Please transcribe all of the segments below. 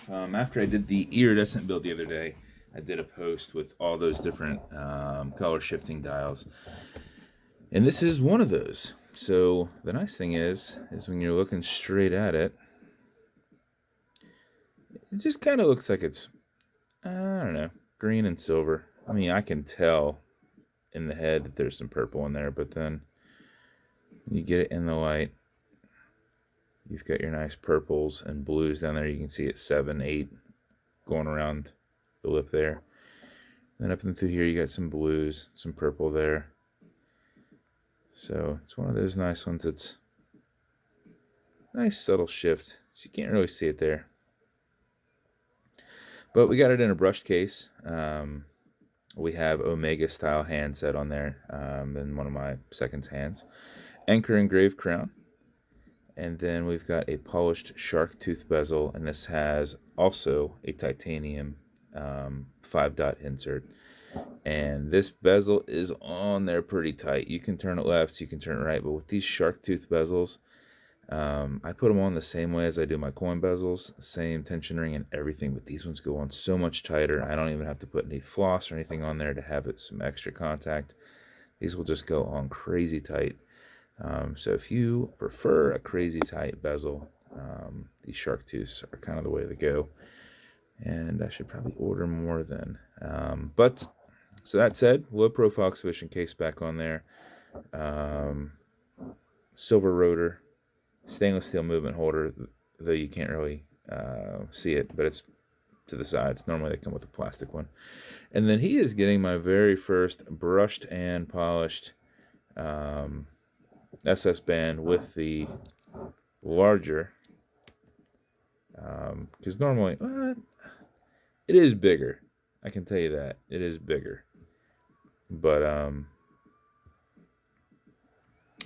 After I did the iridescent build the other day, I did a post with all those different color shifting dials, and this is one of those. So the nice thing is when you're looking straight at it, it just kind of looks like it's I don't know, green and silver. I mean, I can tell in the head that there's some purple in there, but then you get it in the light. You've got your nice purples and blues down there. You can see it 7, 8 going around the lip there. Then up and through here, you got some blues, some purple there. So it's one of those nice ones. It's a nice subtle shift. So you can't really see it there. But we got it in a brushed case. We have Omega style handset on there in one of my second's hands. Anchor engraved crown. And then we've got a polished shark tooth bezel, and this has also a titanium 5-dot insert. And this bezel is on there pretty tight. You can turn it left, you can turn it right, but with these shark tooth bezels, I put them on the same way as I do my coin bezels, same tension ring and everything, but these ones go on so much tighter. I don't even have to put any floss or anything on there to have it some extra contact. These will just go on crazy tight. So if you prefer a crazy tight bezel, these shark tooths are kind of the way to go. And I should probably order more then. But so that said, low profile exhibition case back on there. Silver rotor, stainless steel movement holder, though you can't really see it, but it's to the sides. Normally they come with a plastic one. And then he is getting my very first brushed and polished SS band with the larger, because normally it is bigger. I can tell you that it is bigger, but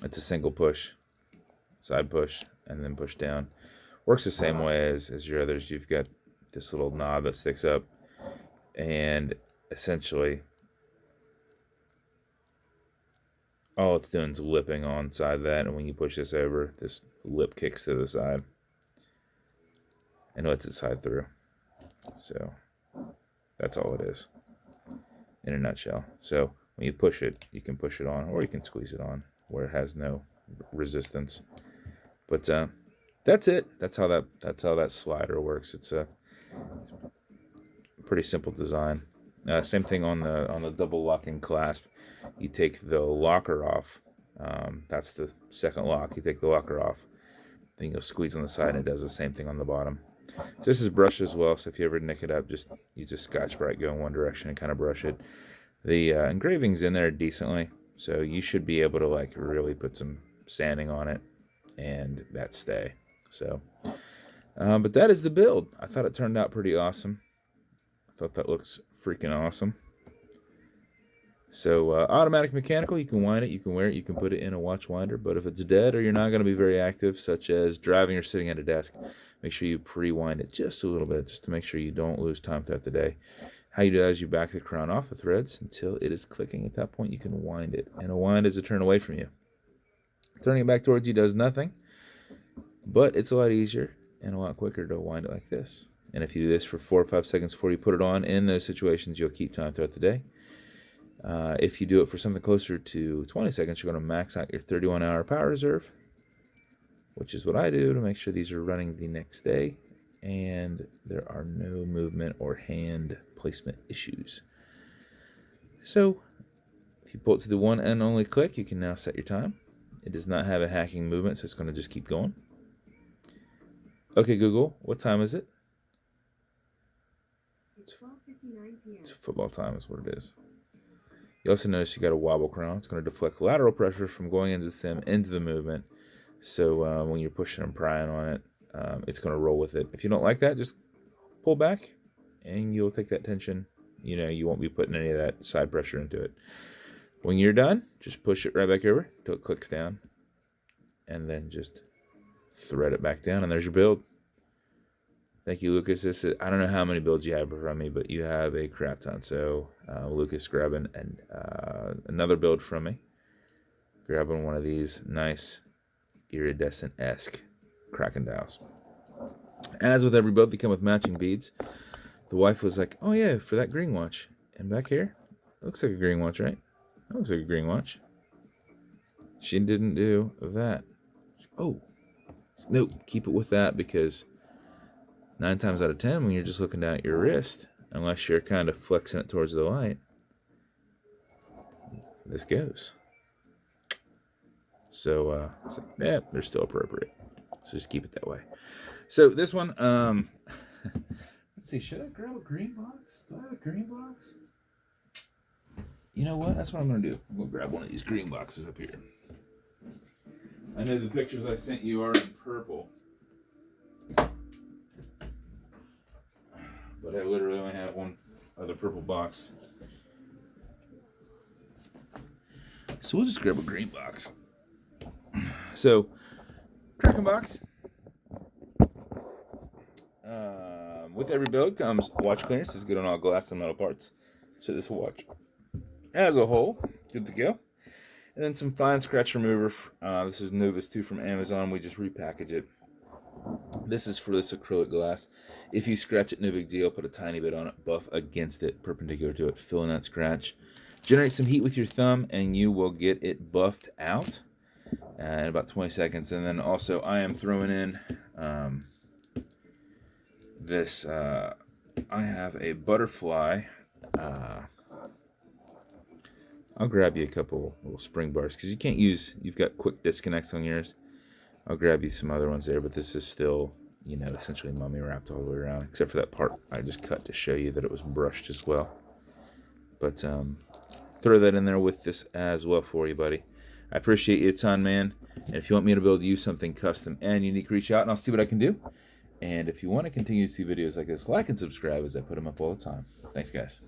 it's a single push, side push, and then push down. Works the same way as your others. You've got this little knob that sticks up, and essentially all it's doing is lipping on side that, and when you push this over, this lip kicks to the side and lets it slide through. So that's all it is in a nutshell. So when you push it, you can push it on, or you can squeeze it on where it has no resistance. But that's it. That's how that slider works. It's a pretty simple design. Same thing on the double locking clasp. You take the locker off. That's the second lock. You take the locker off. Then you'll squeeze on the side, and it does the same thing on the bottom. So this is brushed as well. So if you ever nick it up, just use a Scotch-Brite, go in one direction and kind of brush it. The engraving's in there decently, so you should be able to like really put some sanding on it, and that stay. So, but that is the build. I thought it turned out pretty awesome. I thought that looks freaking awesome. So automatic mechanical, you can wind it, you can wear it, you can put it in a watch winder, but if it's dead or you're not going to be very active, such as driving or sitting at a desk, make sure you pre-wind it just a little bit, just to make sure you don't lose time throughout the day. How you do that is you back the crown off the threads until it is clicking. At that point, you can wind it, and a wind is a turn away from you. Turning it back towards you does nothing, but it's a lot easier and a lot quicker to wind it like this. And if you do this for 4 or 5 seconds before you put it on, in those situations, you'll keep time throughout the day. If you do it for something closer to 20 seconds, you're going to max out your 31-hour power reserve, which is what I do to make sure these are running the next day and there are no movement or hand placement issues. So if you pull it to the one and only click, you can now set your time. It does not have a hacking movement, so it's going to just keep going. Okay, Google, what time is it? It's 12:59 p.m. It's football time is what it is. You also notice you got a wobble crown. It's going to deflect lateral pressure from going into the stem into the movement. So when you're pushing and prying on it, it's going to roll with it. If you don't like that, just pull back and you'll take that tension. You know, you won't be putting any of that side pressure into it. When you're done, just push it right back over until it clicks down. And then just thread it back down, and there's your build. Thank you, Lucas. I don't know how many builds you have from me, but you have a crap ton. So Lucas grabbing another build from me. Grabbing one of these nice iridescent-esque Kraken dials. As with every boat, they come with matching beads. The wife was like, "Oh yeah, for that green watch." And back here, it looks like a green watch, right? That looks like a green watch. She didn't do that. Oh, nope. Keep it with that because 9 times out of 10, when you're just looking down at your wrist, unless you're kind of flexing it towards the light, this goes. So, yeah, they're still appropriate. So just keep it that way. So this one, let's see, should I grab a green box? Do I have a green box? You know what? That's what I'm going to do. I'm going to grab one of these green boxes up here. I know the pictures I sent you are in purple. But I literally only have one other purple box. So we'll just grab a green box. So, Kraken box. With every build comes watch clearance. It's good on all glass and metal parts. So this watch, as a whole, good to go. And then some fine scratch remover. This is Novus 2 from Amazon. We just repackage it. This is for this acrylic glass. If you scratch it, no big deal. Put a tiny bit on it. Buff against it, perpendicular to it. Fill in that scratch. Generate some heat with your thumb, and you will get it buffed out in about 20 seconds. And then also, I am throwing in this. I have a butterfly. I'll grab you a couple little spring bars because you can't use. You've got quick disconnects on yours. I'll grab you some other ones there, but this is still, essentially mummy wrapped all the way around, except for that part I just cut to show you that it was brushed as well. But throw that in there with this as well for you, buddy. I appreciate you a ton, man. And if you want me to build you something custom and unique, reach out and I'll see what I can do. And if you want to continue to see videos like this, like and subscribe as I put them up all the time. Thanks, guys.